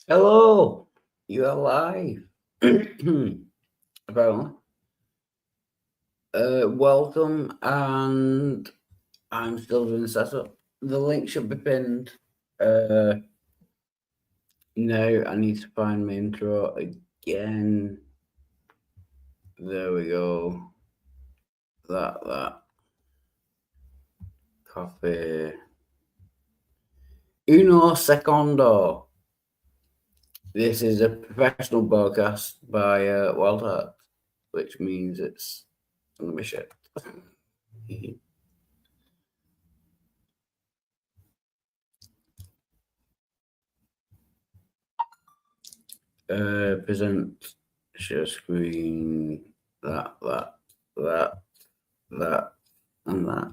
Hello, you are live. Apparently. Welcome, and I'm still doing the setup. The link should be pinned. Now I need to find my intro again. There we go. That. Copy. Uno secondo. This is a professional broadcast by Wildheart, which means it's gonna be shit. Present, share screen, that, and that.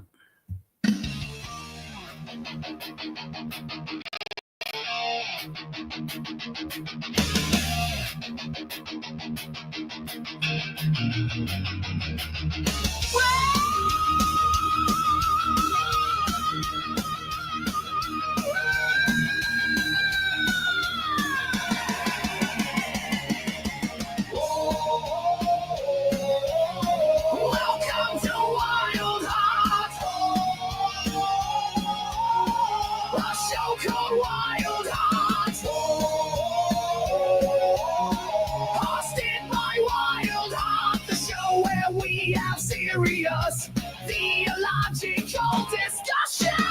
Welcome to Wild Heart, a show called Wild Heart, hosted by Wild Heart, the show where we have serious theological discussion.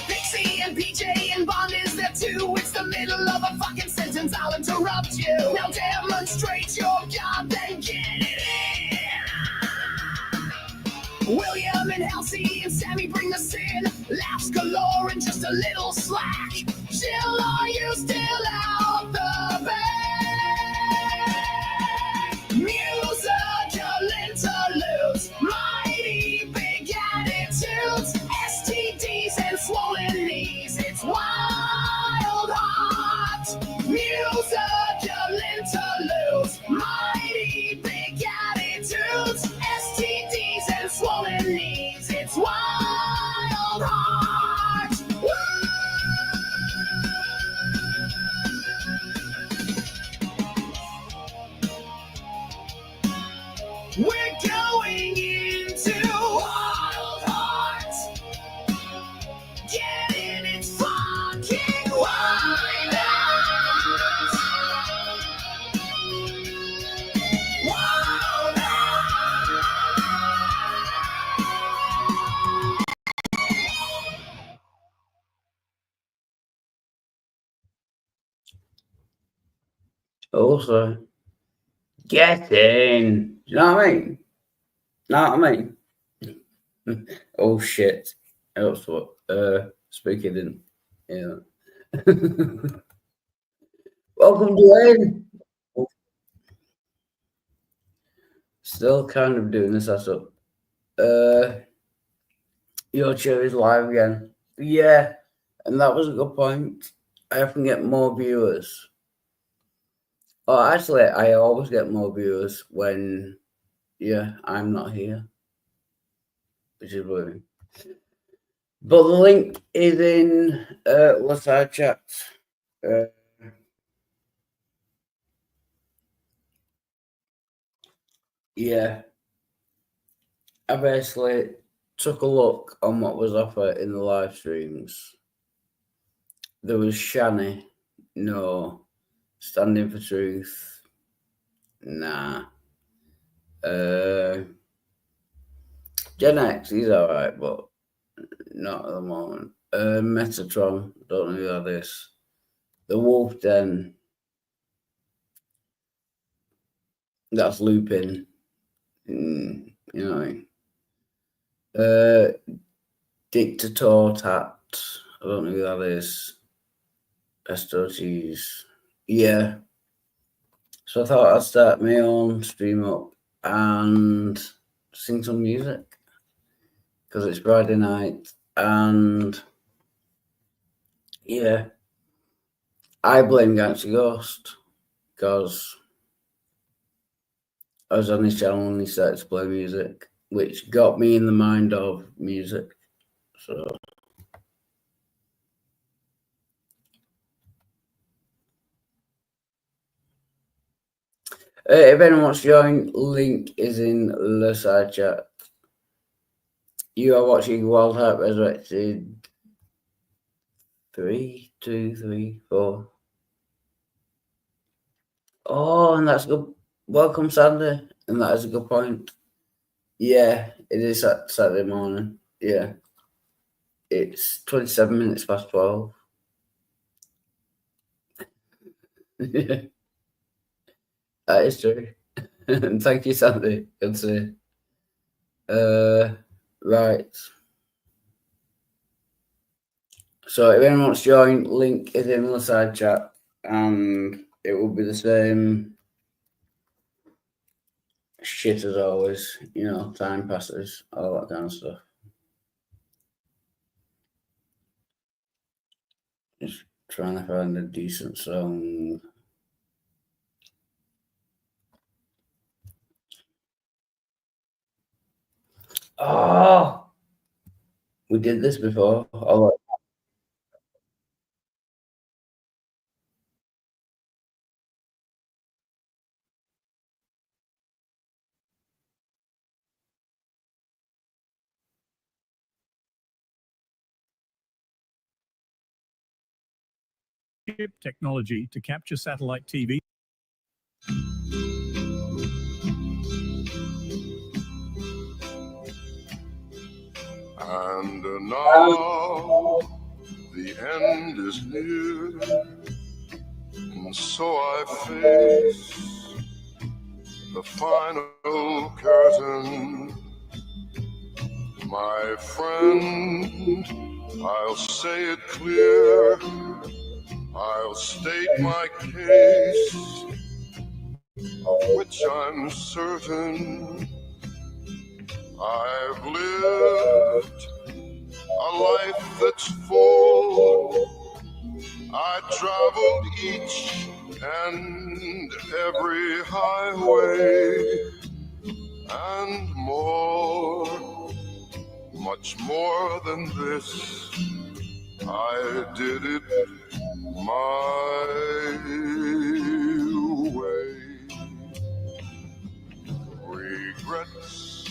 Pixie and PJ and Bond is there too. It's the middle of a fucking sentence. I'll interrupt you. Now demonstrate your god, then get it in. William and Halsey and Sammy bring the sin. Laughs galore and just a little slack. Jill, are you still out the back? Musical interludes, mighty big attitudes, STDs and swollen knees. It's Wild Heart. Musical interludes, mighty big attitudes, STDs and swollen knees. It's Wild Heart. We're going into Wild Heart. Get in, it's fucking wild. Wild Also, get in. Do you know what I mean? Know what I mean? Oh shit. That's what Spooky didn't. Yeah. Welcome, Dwayne. Still kind of doing the setup. Your show is live again. Yeah, and that was a good point. I often get more viewers. Oh, actually, I always get more viewers when, I'm not here, which is weird. But the link is in Let's Have Chat. Yeah, I basically took a look on what was offered in the live streams. There was Shani, no. Standing for Truth, nah. Gen X, he's alright, but not at the moment. Metatron, don't know who that is. The Wolf Den, that's Lupin. You know what I mean? Dictator Tat, I don't know who that is. Estotes, yeah. So I thought I'd start my own stream up and sing some music because it's Friday night, and yeah, I blame Gangster Ghost because I was on his channel and he started to play music, which got me in the mind of music. So If anyone wants to join, link is in the side chat. You are watching Wildheart Resurrected 3, 2, 3, 4. Oh, and that's good. Welcome, Sandy. And that is a good point. Yeah, it is Saturday morning. Yeah. It's 27 minutes past 12. That is true. Thank you, Sandy. Good to see you. Right. So if anyone wants to join, link is in the side chat, and it will be the same shit as always. You know, time passes, all that kind of stuff. Just trying to find a decent song. Oh, we did this before. Oh, technology to capture satellite TV. And now the end is near, and so I face the final curtain. My friend, I'll say it clear, I'll state my case, of which I'm certain. I've lived a life that's full. I traveled each and every highway and more, much more than this. I did it my way. Regrets,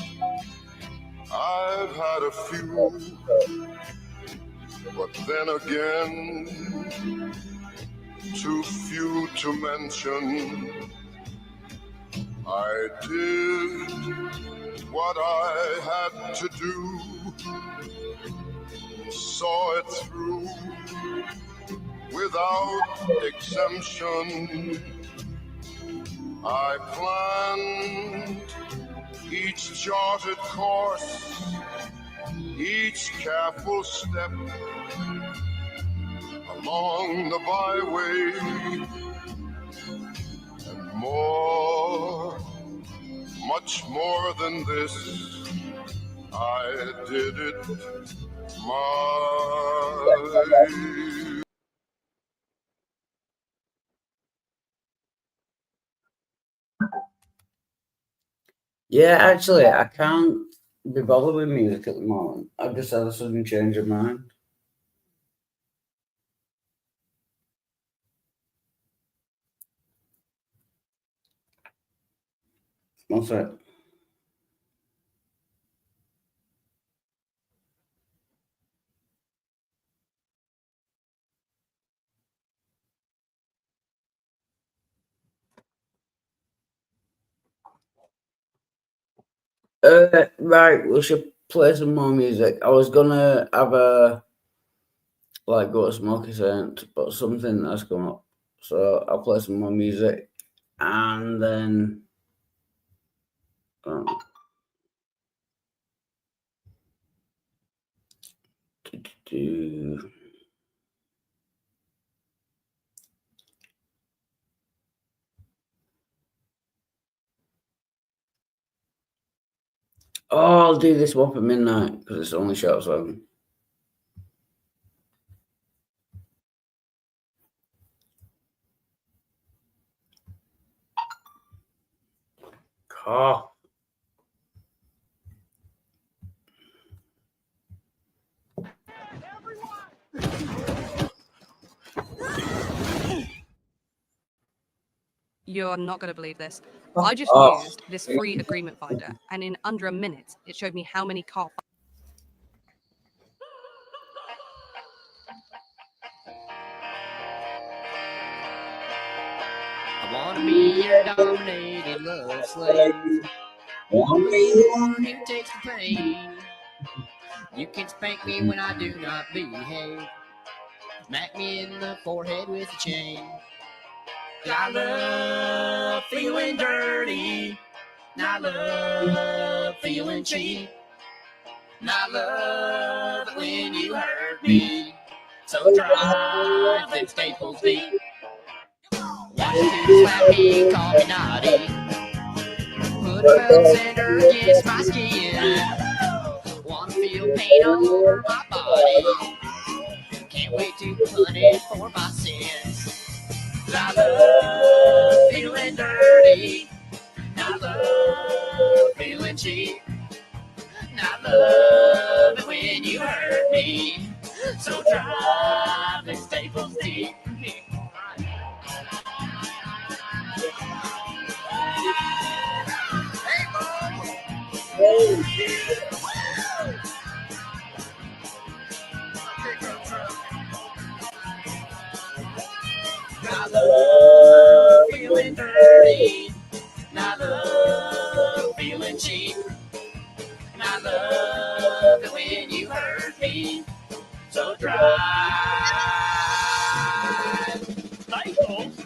I've had a few, but then again, too few to mention. I did what I had to do, saw it through without exemption. I planned each charted course, each careful step along the byway, and more, much more than this, I did it my way. yeah, actually, I can't be bothered with music at the moment. I've just had a sudden change of mind. What's that? Right, we should play some more music. I was gonna have a go to Smoky Saint, but something has come up. So I'll play some more music and then oh, I'll do this one for midnight because it's only short song. Oh. You're not going to believe this. I just Oh. used this free agreement finder, and in under a minute, it showed me how many car I wanna be your dominated love slave. Wanna be the one who takes the pain. You can spank me when I do not behave. Smack me in the forehead with a chain. I love feeling dirty. And I love feeling cheap. And I love it when you hurt me. So drive them staples deep. Want to slap me, call me naughty. Put a belt sander against my skin. Wanna feel pain all over my body. Can't wait to punish for my sins. I love feeling dirty. I love feeling cheap. I love it when you hurt me. So drive the staples deep. Hey, Mom! I love feeling dirty. I love feeling cheap. And I love it when you hurt me. So drive. Staples.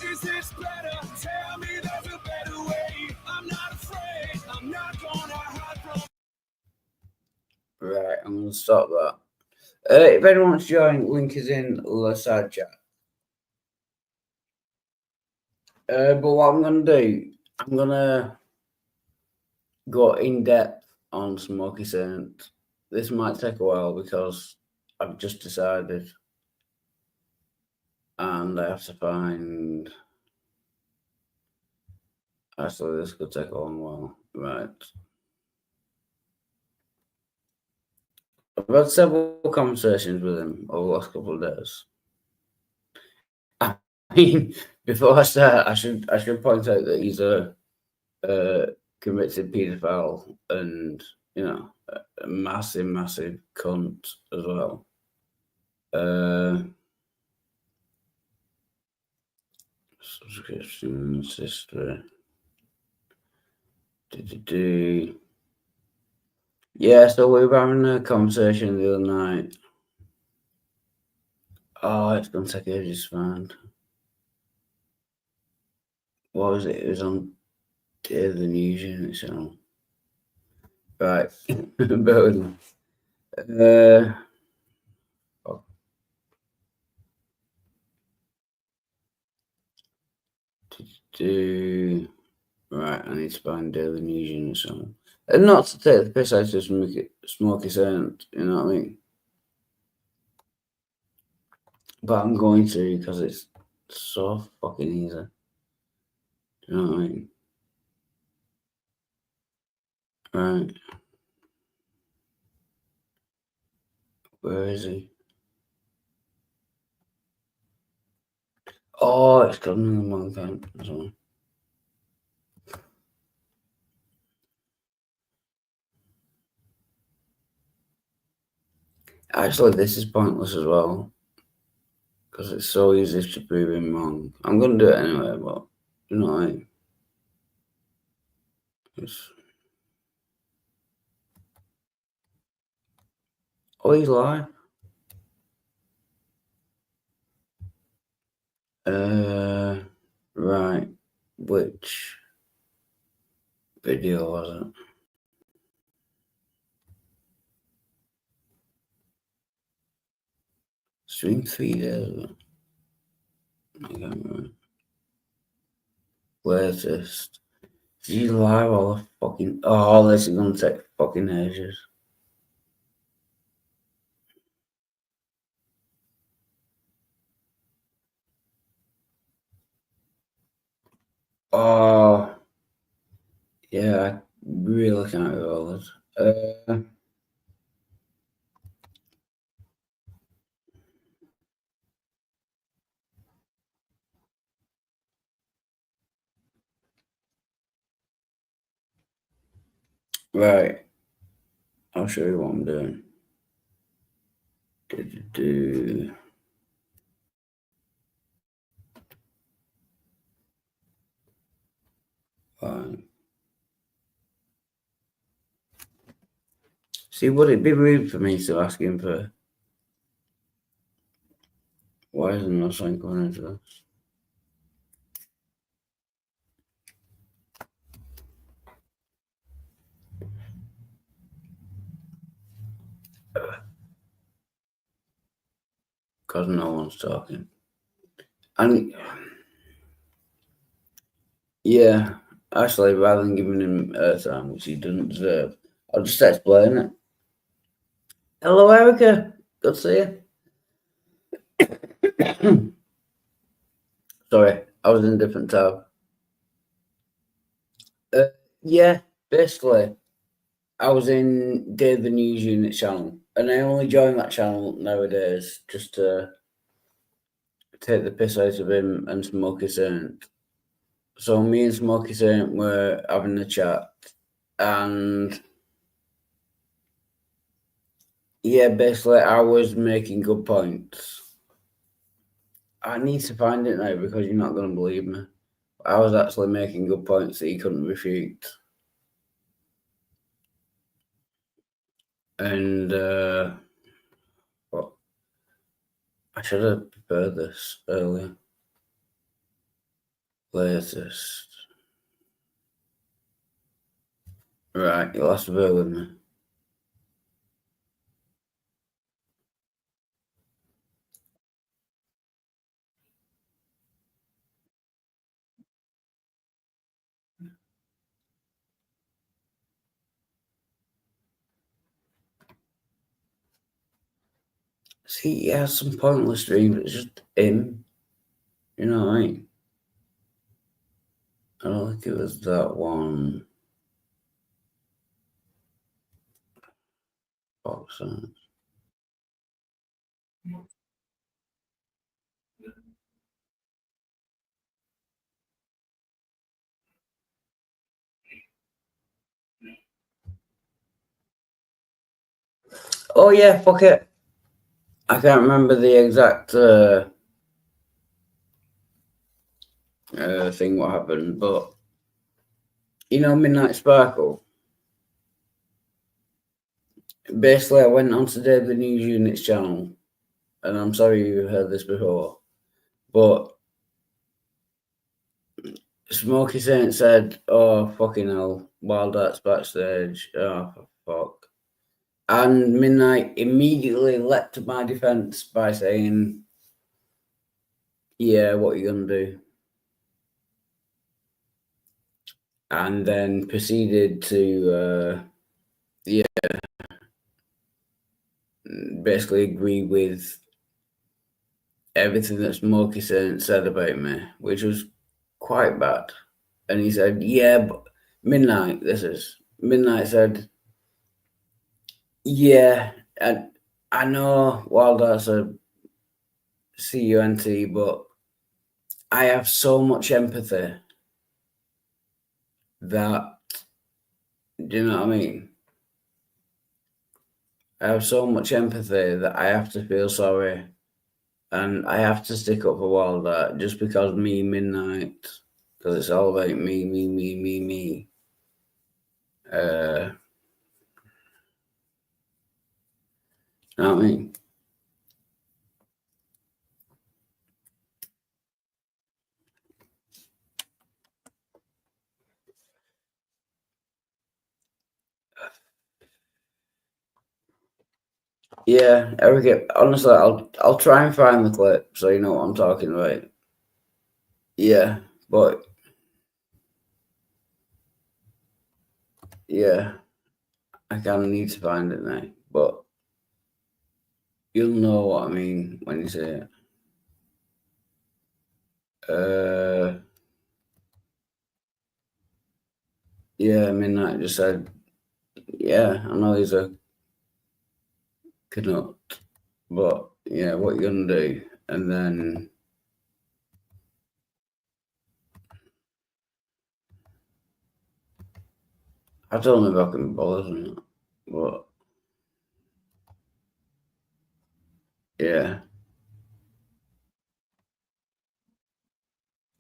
Is this better? Tell me there's a better way. I'm not afraid. I'm not gonna hide from. Right, I'm going to stop that. If anyone wants to join, link is in the side chat. But what I'm going to do, I'm going to go in depth on Smoky Saint. This might take a while because I've just decided. And I have to find. Actually, this could take a long while. Right. I've had several conversations with him over the last couple of days. I mean, before I start, I should point out that he's a convicted paedophile and, you know, a massive, massive cunt as well. Subscriptions history. Yeah, so we were having a conversation the other night. Oh, it's going to take ages to find. What was it? It was on Day of the News Unit channel. Right. Bear with me. Right, I need to find Day of the News Unit channel. And not to take the piss out of Smoky Saint, you know what I mean? But I'm going to because it's so fucking easy. You know what I mean? Right. Where is he? Oh, it's got another one account as well. Actually, this is pointless as well. Because it's so easy to prove him wrong. I'm going to do it anyway, but you know what I mean? Oh, he's live. Right. Which video was it? been 3 days. I can't remember. Latest. She's live all the fucking. Oh, this is gonna take fucking ages. Oh, yeah, I really can't be bothered. Right, I'll show you what I'm doing. Fine. See, would it be rude for me to ask him for? Why isn't there something going into this? Because no one's talking. And yeah, actually, rather than giving him airtime, which he doesn't deserve, I'll just explain it. Hello, Erica. Good to see you. Sorry, I was in a different tab. Yeah, basically, I was in Dave the News Unit channel, and I only joined that channel nowadays just to take the piss out of him and Smokey Saint. So me and Smokey Saint were having a chat, and yeah, basically I was making good points. I need to find it now because you're not going to believe me. I was actually making good points that he couldn't refute. And well, I should have prepared this earlier. Latest. Right, you'll have to bear with me. See, he has some pointless streams. It's just him. You know what I mean? I don't think it was that one. Boxing. Oh yeah, fuck it. I can't remember the exact thing what happened, but you know Midnight Sparkle. Basically, I went on to Dave the News Unit's channel, and I'm sorry you heard this before, but Smokey Saint said, "Oh fucking hell, Wild Arts backstage." Oh fuck. And Midnight immediately leapt to my defense by saying, "Yeah, what are you gonna do?" And then proceeded to, basically agree with everything that Smokey said about me, which was quite bad. And he said, "Yeah, but Midnight said, yeah, and I know Wild Arts are CUNT, but I have so much empathy that, do you know what I mean? I have so much empathy that I have to feel sorry and I have to stick up for Wild Art just because me, Midnight, because it's all about me. You know what I mean? Yeah, Eric. Honestly, I'll try and find the clip so you know what I'm talking about. Yeah, but yeah, I kind of need to find it now. But you'll know what I mean when you say it. Yeah, Midnight just said, yeah, I know he's a Canuck, but yeah, what you gonna do? And then I don't know if I can bother them, but yeah.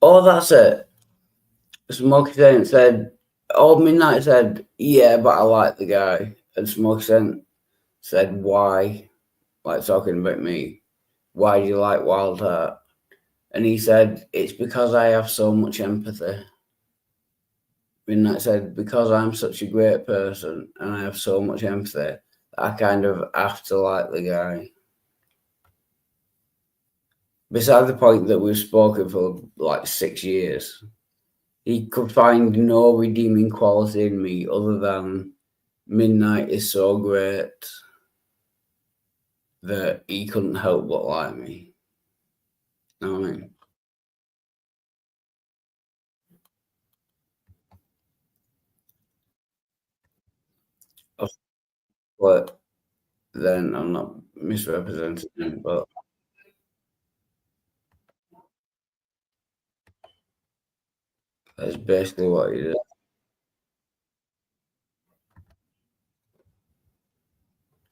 Oh, that's it. Smokey Saint said, oh, Midnight said, yeah, but I like the guy. And Smokey Saint said, why? Like talking about me. Why do you like Wildheart? And he said, it's because I have so much empathy. Midnight said, because I'm such a great person and I have so much empathy, I kind of have to like the guy. Beside the point that we've spoken for like 6 years, he could find no redeeming quality in me other than Midnight is so great that he couldn't help but like me. You know what I mean? But then I'm not misrepresenting him, but that's basically what he did.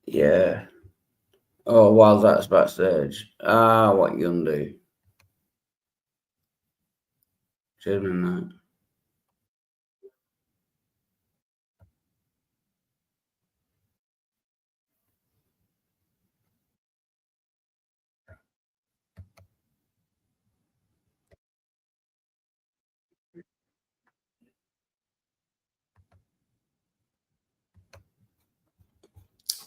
Yeah. Oh, while that's backstage. Ah, what you gonna do? Cheers, Midnight.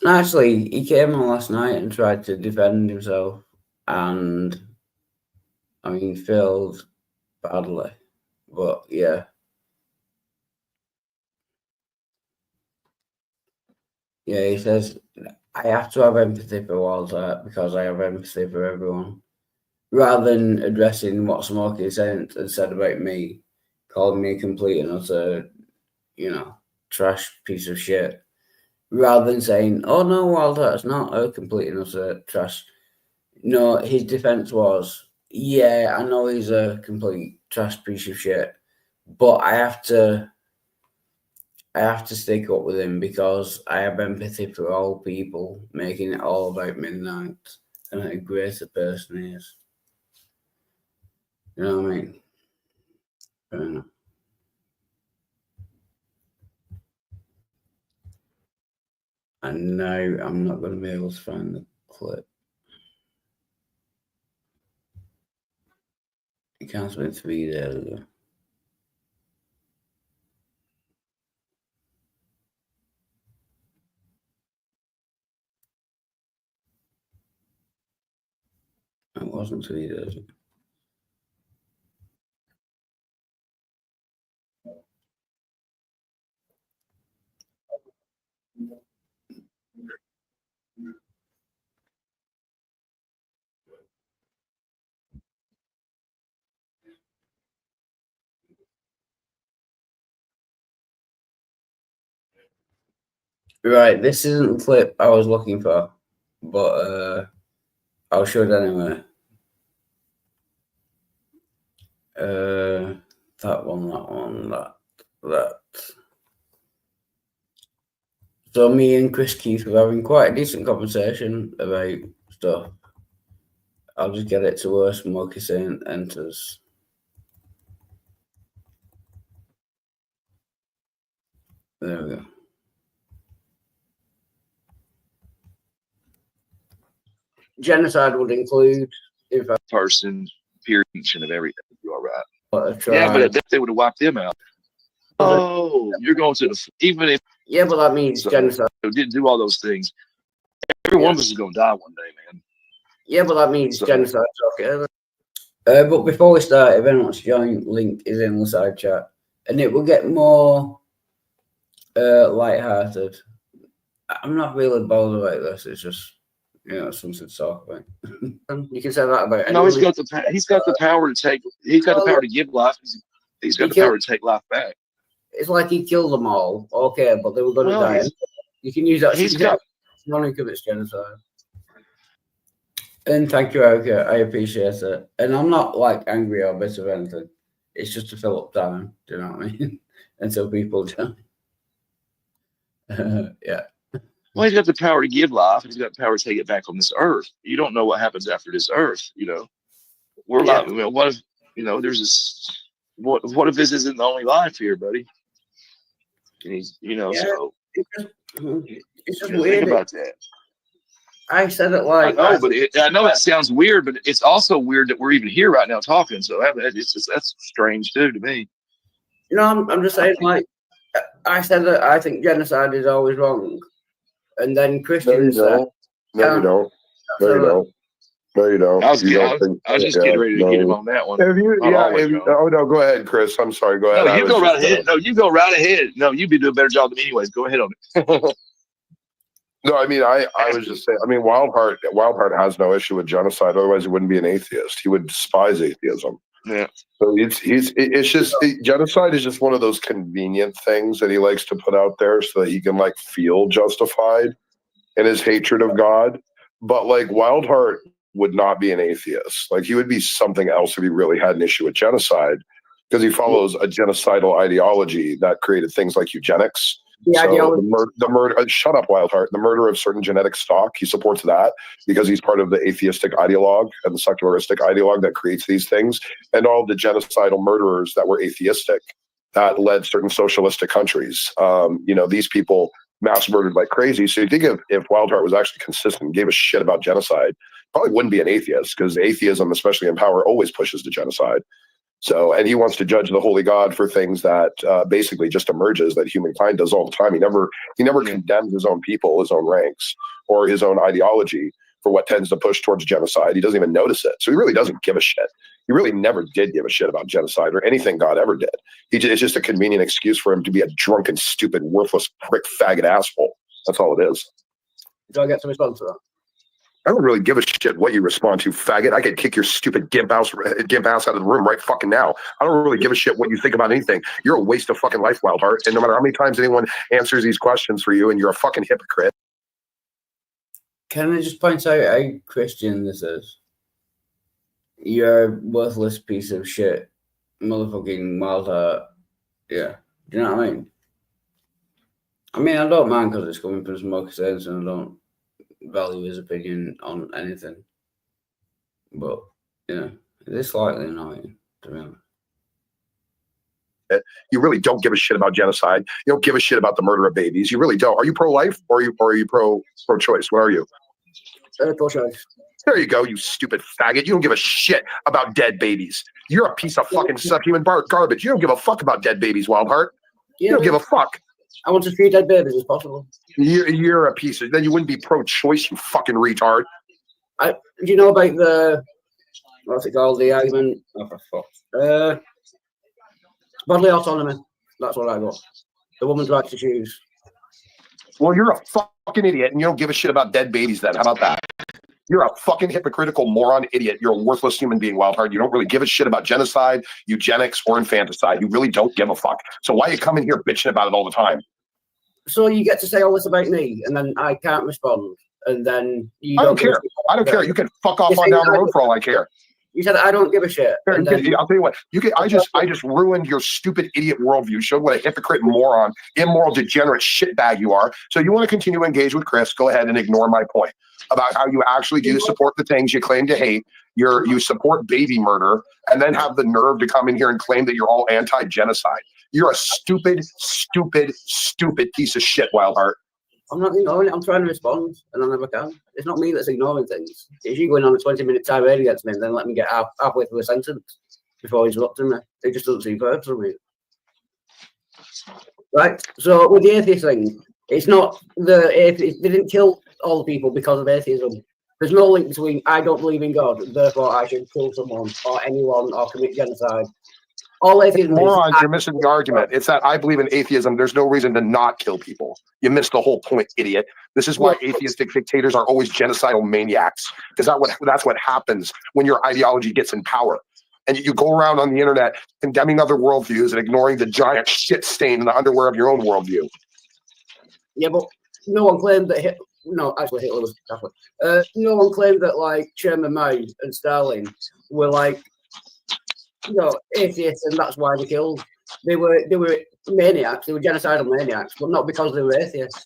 Actually, he came on last night and tried to defend himself, and I mean, failed badly. But yeah, he says I have to have empathy for Walter because I have empathy for everyone. Rather than addressing what Smokey said about me, calling me a complete and utter, trash piece of shit. Rather than saying, "Oh no, Walter, it's not a complete and utter trash." No, his defense was, yeah, I know he's a complete trash piece of shit, but I have to stick up with him because I have empathy for all people, making it all about Midnight and how great a person he is. You know what I mean? Fair enough. And now I'm not going to be able to find the clip. It can't have been 3 days ago. It wasn't 3 days ago. Right, this isn't the clip I was looking for, but I'll show it anyway. That one, that. So me and Chris Keith were having quite a decent conversation about stuff. I'll just get it to where Smokey Saint enters. There we go. Genocide would include, if I person, period, and of everything. You all right? yeah, but they would have wiped them out. Oh, you're going to the even if yeah, but that means genocide. Didn't do all those things. Everyone one of us is gonna die one day, man. Yeah, but that means So- genocide's okay. But before we start, if anyone wants to join, link is in the side chat, and it will get more light-hearted. I'm not really bothered about this. It's just something to talk about. You can say that about No, he's anyone. got the power to take. He's got the power to give life. He's got the power to take life back. It's like he killed them all, okay, but they were going to Well, die. You can use that. he's got- one who commits genocide. And thank you, Erica. I appreciate it. And I'm not like angry or bitter or anything. It's just to fill up time. Do you know what I mean? Until people join. Yeah. Well, he's got the power to give life. He's got the power to take it back on this earth. You don't know what happens after this earth. We're like, what if there's this? What if this isn't the only life here, buddy? And he's, so It's just think weird. about that. I said it I like know, but I know that sounds weird, but it's also weird that we're even here right now talking. So that's strange too to me. I'm just saying, like, I said that I think genocide is always wrong. And then No, you Christians said, don't. No, you don't. No, you don't. No, you don't. I was You don't think- just yeah, getting ready to no. get him on that one. If you, Not yeah, always, if you, John. oh no, go ahead, Chris. I'm sorry. Go ahead. No, I you was go right just, ahead. No, you go right ahead. No, you'd be doing a better job than me anyways. Go ahead on it. No, I mean, I was just saying. I mean, Wildheart has no issue with genocide. Otherwise, he wouldn't be an atheist. He would despise atheism. Yeah. So it's just genocide is just one of those convenient things that he likes to put out there so that he can like feel justified in his hatred of God. But like Wildheart would not be an atheist. Like he would be something else if he really had an issue with genocide, because he follows a genocidal ideology that created things like eugenics. The murder. Shut up, Wildheart. The murder of certain genetic stock. He supports that because he's part of the atheistic ideologue and the secularistic ideologue that creates these things, and all the genocidal murderers that were atheistic that led certain socialistic countries. These people mass murdered like crazy. So you think if Wildheart was actually consistent and gave a shit about genocide, probably wouldn't be an atheist, because atheism, especially in power, always pushes to genocide. So, and he wants to judge the holy God for things that basically just emerges that humankind does all the time. He never condemns his own people, his own ranks, or his own ideology for what tends to push towards genocide. He doesn't even notice it. So he really doesn't give a shit. He really never did give a shit about genocide or anything God ever did. It's just a convenient excuse for him to be a drunken, stupid, worthless prick, faggot asshole. That's all it is. Do I get to respond to that? I don't really give a shit what you respond to, faggot. I could kick your stupid gimp ass out of the room right fucking now. I don't really give a shit what you think about anything. You're a waste of fucking life, Wildheart. And no matter how many times anyone answers these questions for you, and you're a fucking hypocrite. Can I just point out how Christian this is? You're a worthless piece of shit, motherfucking Wildheart. Yeah. Do you know what I mean? I mean, I don't mind because it's coming from Smoker Sense, and I don't value his opinion on anything. But, it is slightly annoying, to be honest. You really don't give a shit about genocide. You don't give a shit about the murder of babies. You really don't. Are you pro-life or are you pro-choice? What are you? Pro-choice. There you go, you stupid faggot. You don't give a shit about dead babies. You're a piece of fucking subhuman garbage. You don't give a fuck about dead babies, Wildheart. You don't give a fuck. I want as few dead babies as possible. You're a piece of. Then you wouldn't be pro-choice, you fucking retard. Do you know about the what's it called? The argument. Oh, for fuck. Bodily autonomy. That's what I got. The woman's right to choose. Well, you're a fucking idiot, and you don't give a shit about dead babies. Then how about that? You're a fucking hypocritical moron idiot. You're a worthless human being, Wildheart. You don't really give a shit about genocide, eugenics, or infanticide. You really don't give a fuck. So why are you coming here bitching about it all the time? So you get to say all this about me, and then I can't respond, and then you I don't care. I don't care. You can fuck off on down the road for all I care. You said I don't give a shit. And then, I'll tell you what. I just ruined your stupid idiot worldview. Showed what a hypocrite, moron, immoral, degenerate shitbag you are. So you want to continue to engage with Chris? Go ahead and ignore my point about how you actually do support the things you claim to hate. You support baby murder, and then have the nerve to come in here and claim that you're all anti-genocide. You're a stupid, stupid, stupid piece of shit, Wildheart. I'm not ignoring it. I'm trying to respond, and I never can. It's not me that's ignoring things. It's you going on a 20-minute tirade against me, and then let me get halfway through a sentence before interrupting me. It just doesn't seem fair to me. Right. So with the atheist thing, it's not the atheist. They didn't kill all the people because of atheism. There's no link between I don't believe in God, therefore I should kill someone or anyone or commit genocide. All atheism is Morons, you're missing the argument. It's that I believe in atheism. There's no reason to not kill people. You missed the whole point, idiot. This is why atheistic dictators are always genocidal maniacs, because that's what happens when your ideology gets in power. And you go around on the internet condemning other worldviews and ignoring the giant shit stain in the underwear of your own worldview. Yeah, but no one claimed that Hitler was Catholic. No one claimed that like Chairman Mao and Stalin were like, atheists, and that's why they killed. They were maniacs. They were genocidal maniacs, but not because they were atheists.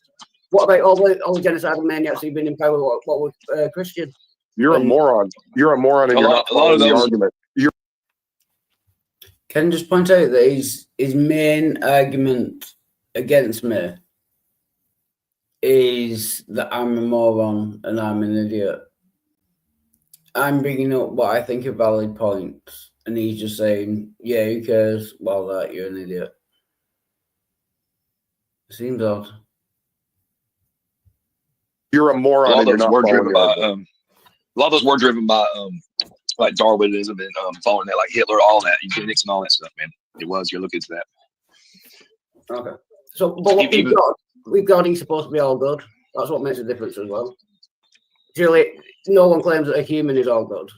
What about all the genocidal maniacs who've been in power? What were Christian? You're a moron. You're a moron, and you're not following the argument. Can I just point out that his main argument against me is that I'm a moron and I'm an idiot. I'm bringing up what I think are valid points, and he's just saying, yeah, who cares? Well, that you're an idiot. It seems odd. You're a moron. A lot of and you're those not were following driven the by argument. a lot of those were driven by like Darwinism and following that, like Hitler, all that, eugenics and all that stuff, man. It was. You look into that. Okay. So, but what we've got, he's supposed to be all good. That's what makes a difference as well. Surely, no one claims that a human is all good.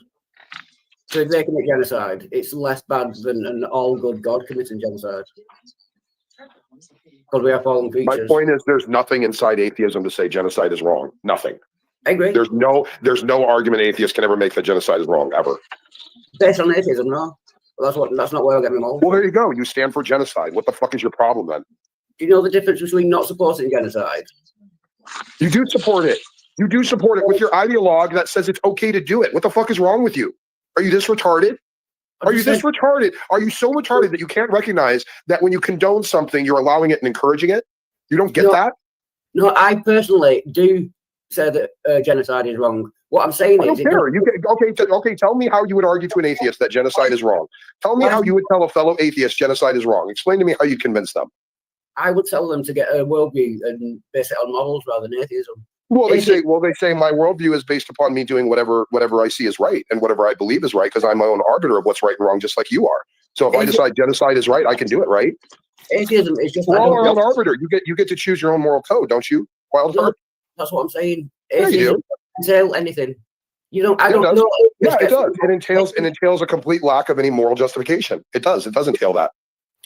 So if they commit genocide, it's less bad than an all good God committing genocide. Because we are fallen creatures. My point is, there's nothing inside atheism to say genocide is wrong. Nothing. I agree. There's no argument atheists can ever make that genocide is wrong ever. Based on atheism, no. Well, that's not where I get me involved. Well, there you go. You stand for genocide. What the fuck is your problem then? Do you know the difference between not supporting genocide? You do support it. You do support it with your ideologue that says it's okay to do it. What the fuck is wrong with you? Are you this retarded? Are you this retarded? Are you so retarded that you can't recognize that when you condone something, you're allowing it and encouraging it? You don't get that? No, I personally do say that genocide is wrong. What I'm saying I don't care. Okay. Tell me how you would argue to an atheist that genocide is wrong. Tell me how you would tell a fellow atheist genocide is wrong. Explain to me how you convince them. I would tell them to get a worldview and base it on morals rather than atheism. Well, they say my worldview is based upon me doing whatever I see is right and whatever I believe is right, because I'm my own arbiter of what's right and wrong, just like you are. So if I decide genocide is right, I can do it, right? Atheism is just we're all our own arbiter. You get to choose your own moral code, don't you, Wildheart? That's what I'm saying. Yeah, you do. Entail anything. You don't. I don't know. Yeah, it does. It entails a complete lack of any moral justification. It does. It does entail that.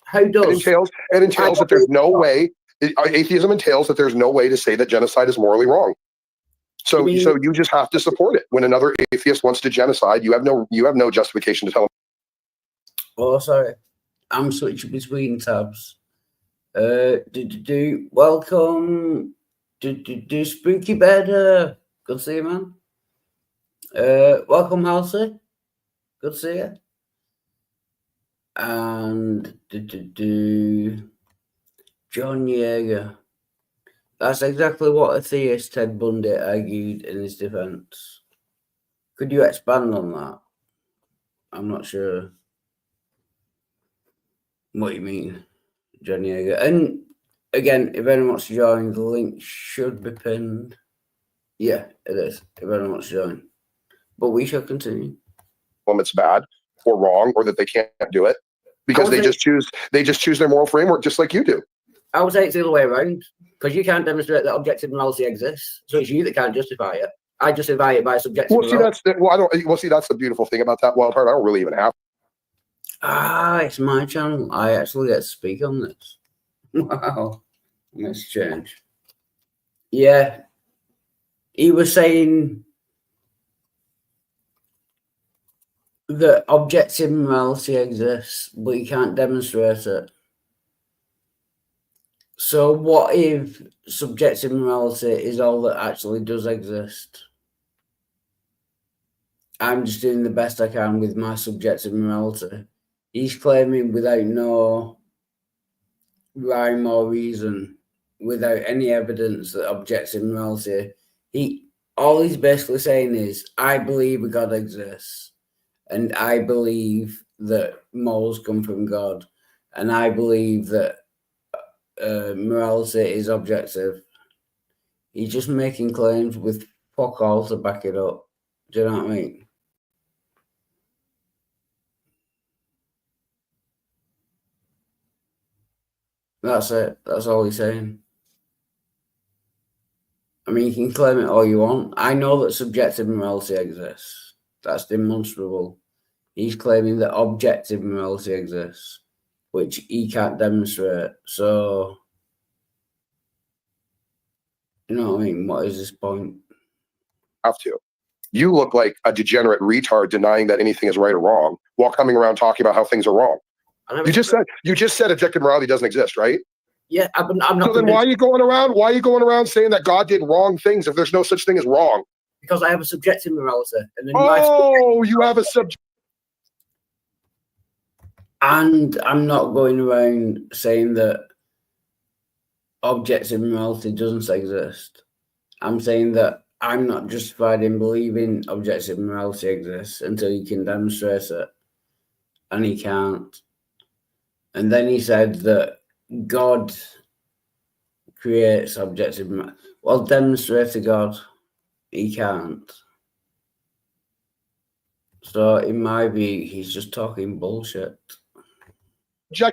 How does it entails that there's no way. Atheism entails that there's no way to say that genocide is morally wrong. So you just have to support it. When another atheist wants to genocide, you have no justification to tell them. Oh, sorry, I'm switching between tabs. Welcome. Spooky Bed. Good to see you, man. Welcome, Halsey. Good to see you. And John Yeager. That's exactly what atheist Ted Bundy argued in his defense. Could you expand on that? I'm not sure what you mean, John Yeager. And again, if anyone wants to join, the link should be pinned. Yeah, it is. If anyone wants to join. But we shall continue. It's bad or wrong, or that they can't do it because they just choose their moral framework, just like you do. I would say it's the other way around, because you can't demonstrate that objective morality exists, so it's you that can't justify it. I justify it by subjective. That's the beautiful thing about that, Wildheart. I don't really even have. It's my channel. I actually get to speak on this. Wow, let's change. Yeah, he was saying that objective morality exists, but you can't demonstrate it. So what if subjective morality is all that actually does exist? I'm just doing the best I can with my subjective morality. He's claiming without no rhyme or reason, without any evidence that objective morality, all he's basically saying is, I believe a God exists, and I believe that morals come from God, and I believe that morality is objective. He's just making claims with fuck all to back it up. Do you know what I mean? That's it. That's all he's saying. I mean, you can claim it all you want. I know that subjective morality exists. That's demonstrable. He's claiming that objective morality exists, which he can't demonstrate. So, you know what I mean? What is this point? Have to. You look like a degenerate retard denying that anything is right or wrong while coming around talking about how things are wrong. You just said objective morality doesn't exist, right? Yeah, I'm not. So then why are you going around? Why are you going around saying that God did wrong things if there's no such thing as wrong? Because I have a subjective morality, and then you have a subject. And I'm not going around saying that objective morality doesn't exist. I'm saying that I'm not justified in believing objective morality exists until you can demonstrate it, and he can't. And then he said that God creates objective morality. Well, demonstrate to God. He can't. So in my view, he's just talking bullshit.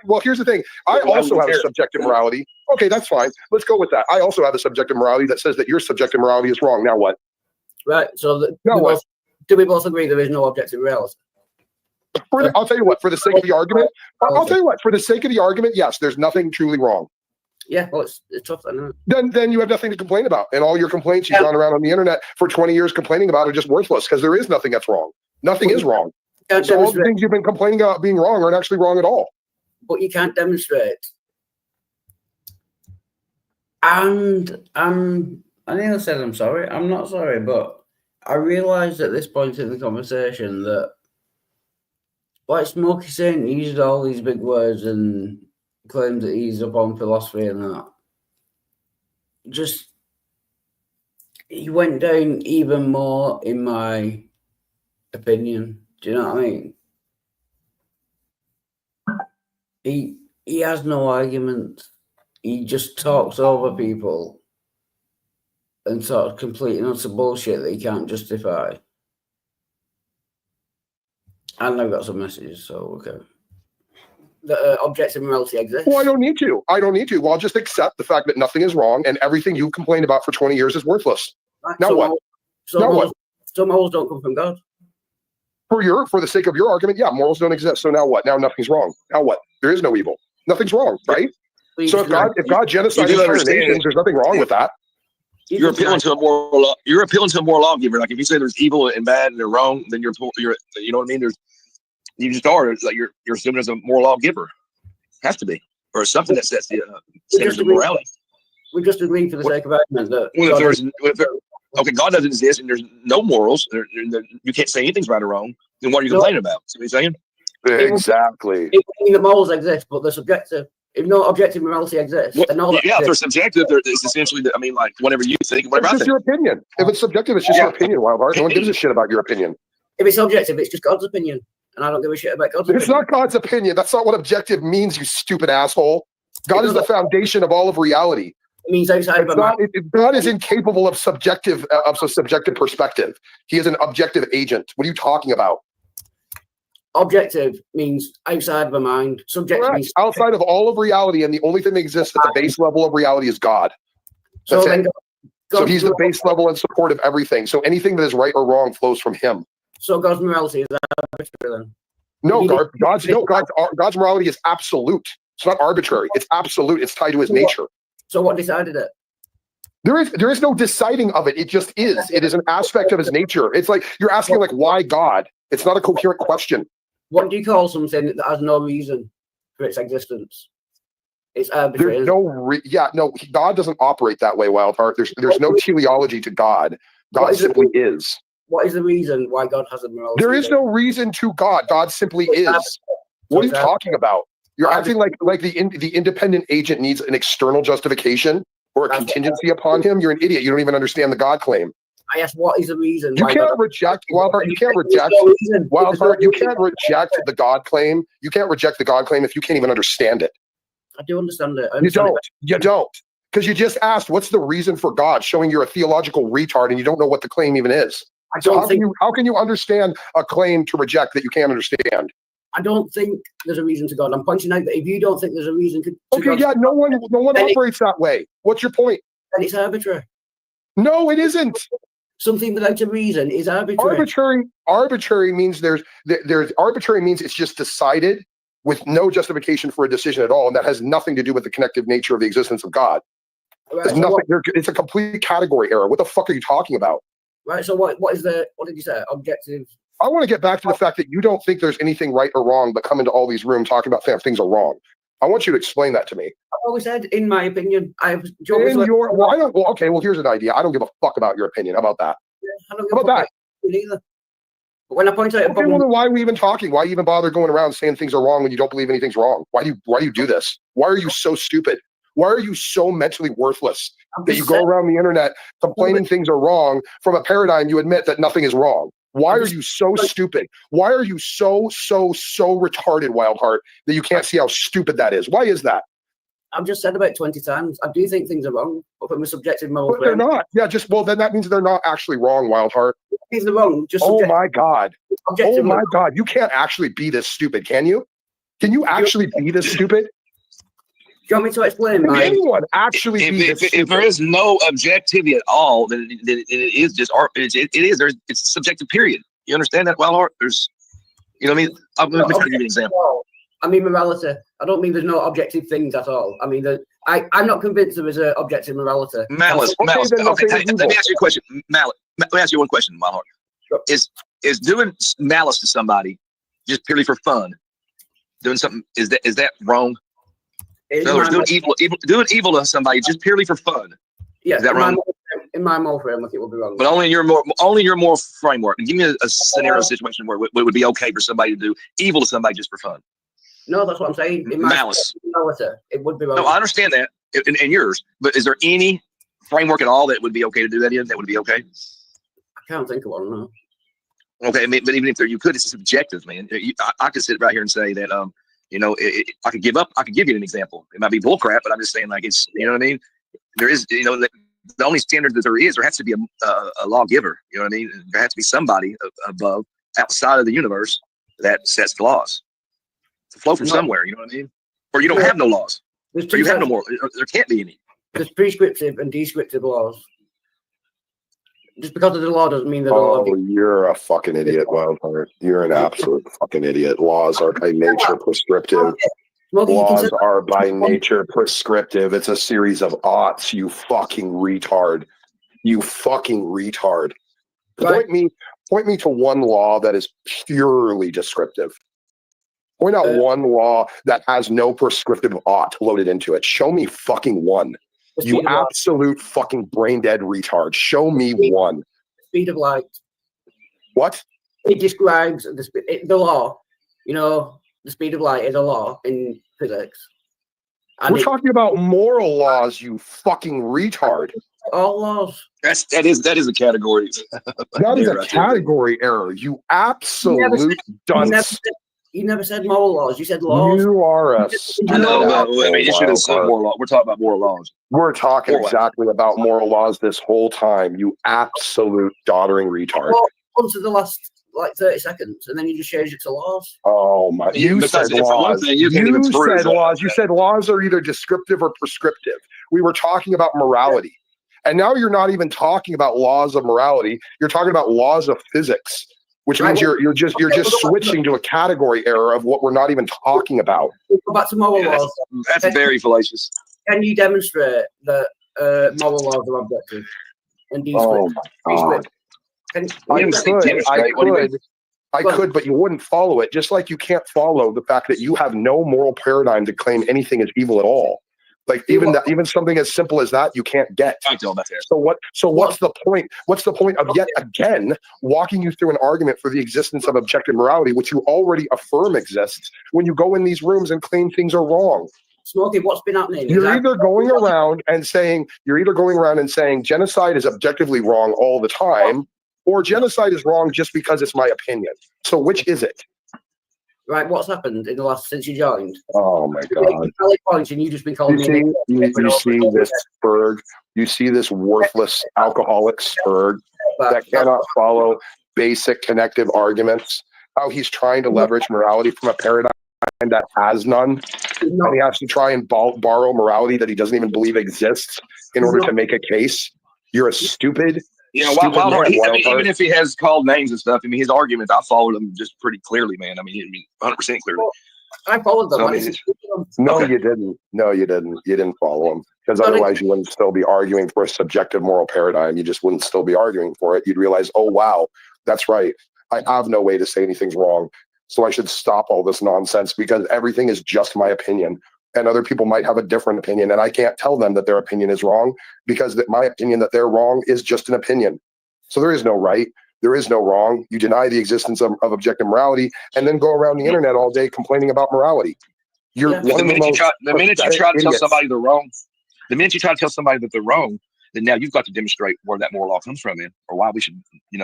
Well, here's the thing. I also have a subjective morality. Okay, that's fine. Let's go with that. I also have a subjective morality that says that your subjective morality is wrong. Now what? Right. So do we both agree there is no objective reality? I'll tell you what. For the sake of the argument, I'll tell you what. For the sake of the argument, yes, there's nothing truly wrong. Yeah, well, it's tough, isn't it? Then you have nothing to complain about, and all your complaints you've gone around on the internet for 20 years complaining about are just worthless because there is nothing that's wrong. Nothing is wrong. So all the things you've been complaining about being wrong aren't actually wrong at all. But you can't demonstrate. And I nearly said I'm sorry. I'm not sorry, but I realised at this point in the conversation that, like Smokey Saint used all these big words and claimed that he's up on philosophy and that. Just, he went down even more in my opinion. Do you know what I mean? He has no argument. He just talks over people and sort of complete and utter bullshit that he can't justify. And I've got some messages, so okay. The objective morality exists. Well, I don't need to. Well, I'll just accept the fact that nothing is wrong and everything you've complained about for 20 years is worthless. Right. Now what? Some morals don't come from God. For the sake of your argument, yeah, morals don't exist. So now what? Now nothing's wrong. Now what? There is no evil. Nothing's wrong, right? So if God genocided entire nations, there's nothing wrong with that. You're appealing to a moral lawgiver. Like if you say there's evil and bad and they're wrong, then you're you know what I mean? You just are like you're assuming as a moral lawgiver. Has to be, or something that sets the standards of morality. We just agree for the sake of argument that God doesn't exist and there's no morals. You can't say anything's right or wrong. Then what are you complaining about? See what you're saying? Exactly. The morals exist, but they're subjective. If no objective morality exists, then all that if they're subjective, it's essentially, I mean, like whatever you think, whatever it's just your opinion. If it's subjective, it's just your opinion, Wildheart. No one gives a shit about your opinion. If it's objective, it's just God's opinion, and I don't give a shit about God's opinion. It's not God's opinion. That's not what objective means, you stupid asshole. God is the foundation of all of reality. It means outside of God is incapable of subjective perspective. He is an objective agent. What are you talking about? Objective means outside of a mind. Subjective means outside of all of reality, and the only thing that exists at the base level of reality is God. That's it. So he's the base level and support of everything. So anything that is right or wrong flows from him. So God's morality is arbitrary then? No, God's morality is absolute. It's not arbitrary. It's absolute. It's tied to his nature. So what decided it? There is no deciding of it. It just is. It is an aspect of his nature. It's like you're asking like why God? It's not a coherent question. What do you call something that has no reason for its existence? It's arbitrary. There's God doesn't operate that way, Wildheart. There's no teleology to God. God simply is. What is the reason why God has a morality? There is no reason to God. God simply is. What are you talking about? You're acting like the independent agent needs an external justification or a contingency upon him. You're an idiot. You don't even understand the God claim. I asked, what is the reason? You can't reject Wildheart. You can't reject Wildheart. You can't reject the God claim. You can't reject the God claim if you can't even understand it. I do understand it. You don't. Because you just asked, what's the reason for God, showing you're a theological retard and you don't know what the claim even is. I So don't think how can you understand a claim to reject that you can't understand? I don't think there's a reason to God. I'm pointing out that if you don't think there's a reason to Okay, God, yeah, no one Then it- operates that way. What's your point? then it's arbitrary. No, it isn't. Something without a reason is arbitrary. Arbitrary means there's arbitrary means it's just decided with no justification for a decision at all, and that has nothing to do with the connective nature of the existence of God. Right, There's so nothing. It's a complete category error. What the fuck are you talking about? right. So what did you say? Objective. I want to get back to the fact that you don't think there's anything right or wrong, but come into all these rooms talking about things are wrong. I want you to explain that to me. I've always said, in my opinion, Okay, well, here's an idea. I don't give a fuck about your opinion. How about that? I don't How about that? either. But when I point out a Okay, problem, well, then why are we even talking? Why even bother going around saying things are wrong when you don't believe anything's wrong? Why do you do this? Why are you so stupid? Why are you so mentally worthless I'm that just you go saying- around the internet complaining things are wrong from a paradigm you admit that nothing is wrong? Why are you so stupid? Why are you so retarded, Wildheart, that you can't see how stupid that is? Why is that? I've just said about 20 times. I do think things are wrong, but from a subjective moral But they're frame, not. Yeah, then that means they're not actually wrong, Wildheart. things are wrong. Just Oh my God. Oh objectively. my God. You can't actually be this stupid, can you? Can you actually be this stupid? Do you want me to explain? Can My, anyone actually be this If stupid? there is no objectivity at all, then it is just art. It's subjective. Period. You understand that, Wildheart? There's, you know what I mean? I'm going to give you an example. I mean morality. I don't mean there's no objective things at all. I mean I'm not convinced there is an objective morality. Malice. Okay, Malice. then Okay, nothing is let me evil. ask you a question. Malice. Let me ask you one question, Wildheart. Sure. Is doing malice to somebody just purely for fun? Doing something is that wrong? In other words, doing evil to somebody just purely for fun. Yeah, is that wrong? In my moral framework, it would be wrong. But only in your more framework. And give me a scenario, situation where it would be okay for somebody to do evil to somebody just for fun. No, that's what I'm saying. In my Malice. morality, it would be wrong. No, I understand that in yours, but is there any framework at all that would be okay to do that in? That would be okay? I can't think of one. No. Okay, I mean, but even if you could, it's subjective, man. I could sit right here and say that, I could give up. I could give you an example. It might be bullcrap, but I'm just saying, like, it's, you know what I mean? There is, the only standard that there has to be a lawgiver. You know what I mean? There has to be somebody above, outside of the universe, that sets the laws to flow from somewhere. You know what I mean? Or you don't have no laws. There's Or two you have types. no more. There can't be any. There's prescriptive and descriptive laws. Just because of the law doesn't mean that the law. Oh, you're a fucking idiot, Wildheart. You're an absolute fucking idiot. Laws are by nature prescriptive. Smokey, you can Laws say- are by nature prescriptive. It's a series of oughts, you fucking retard. You fucking retard. Right. Point me to one law that is purely descriptive. Point out one law that has no prescriptive ought loaded into it. Show me fucking one. the You speed of light. absolute fucking brain dead retard. Show me one. Speed of light. What? It describes the law. The speed of light is a law in physics. And We're talking about moral laws, you fucking retard. all laws. That is a category. That is a Right there. category error. You absolute dunce. You never said moral laws. You said laws. You are a I know, but stupid I mean, you should have said Wildheart. moral law. We're talking about moral laws. We're talking Moral. exactly about moral laws this whole time. You absolute doddering retard. Well, onto the last 30 seconds, and then you just changed it to laws. Oh my! You Because said for one laws. thing, you can't even prove said that. laws. You said laws are either descriptive or prescriptive. We were talking about morality, and now you're not even talking about laws of morality. You're talking about laws of physics, which means you're just switching to a category error of what we're not even talking about. We'll go back to moral Yeah, laws. That's very fallacious. Can you demonstrate that moral laws are objective and Oh descriptive? my God! I could, but you wouldn't follow it. Just like you can't follow the fact that you have no moral paradigm to claim anything is evil at all. Like even something as simple as that, you can't get. I don't know that. So what's the point? What's the point of yet again walking you through an argument for the existence of objective morality, which you already affirm exists, when you go in these rooms and claim things are wrong? Smokey, what's been happening? You're either going around and saying genocide is objectively wrong all the time, or genocide is wrong just because it's my opinion. So which is it? Right, what's happened in the last since you joined? Oh my god! Valid points, and you've just been calling You me. you see this Spurg? You see this worthless alcoholic Spurg that cannot follow basic connective arguments? How he's trying to leverage morality from a paradigm that has none, and he has to try and borrow morality that he doesn't even believe exists in order to make a case. You're a stupid. You know, stupid Wildheart, man, I mean, Wildheart. even if he has called names and stuff, I mean, his arguments, I followed them just pretty clearly, man. I mean 100% clearly. I followed them. So, I mean, No, Okay. you didn't. No, you didn't. You didn't follow him because But otherwise you wouldn't still be arguing for a subjective moral paradigm. You just wouldn't still be arguing for it. You'd realize, oh wow, that's right. I have no way to say anything's wrong, so I should stop all this nonsense because everything is just my opinion, and other people might have a different opinion, and I can't tell them that their opinion is wrong because my opinion that they're wrong is just an opinion. So there is no right. There is no wrong. You deny the existence of objective morality and then go around the internet all day complaining about morality. You're Yeah. one The of the minute you most try to tell idiots. somebody they're wrong, the minute you try to tell somebody that they're wrong, then now you've got to demonstrate where that moral law comes from, man, or why we should,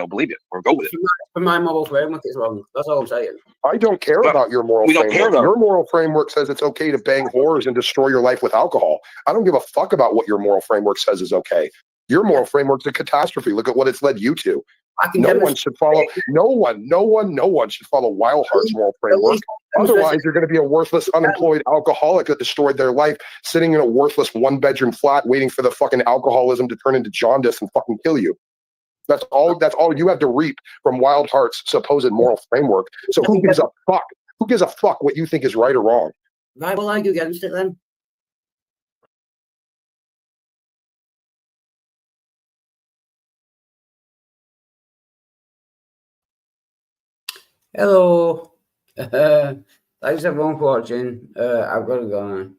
believe it or go with it. For my moral framework, it's wrong. That's all I'm saying. I don't care But about your moral we don't framework. care about Your moral framework says it's okay to bang whores and destroy your life with alcohol. I don't give a fuck about what your moral framework says is okay. Your moral framework's a catastrophe. Look at what it's led you to. I can No one demonstrate. should follow. No one should follow Wildheart's moral framework. Otherwise, you're going to be a worthless, unemployed alcoholic that destroyed their life, sitting in a worthless one-bedroom flat, waiting for the fucking alcoholism to turn into jaundice and fucking kill you. That's all you have to reap from Wildheart's supposed moral framework. So who gives a fuck? Who gives a fuck what you think is right or wrong? Right, we'll argue against it then. Hello. Thanks everyone for watching. I've got to go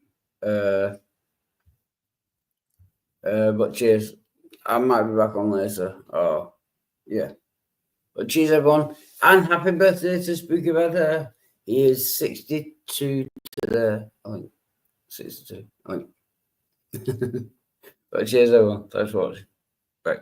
now. But cheers. I might be back on later. Oh, yeah. But cheers everyone. And happy birthday to Spooky Red. He is 62 today. I think 62. I think. But cheers everyone. Thanks for watching. Bye.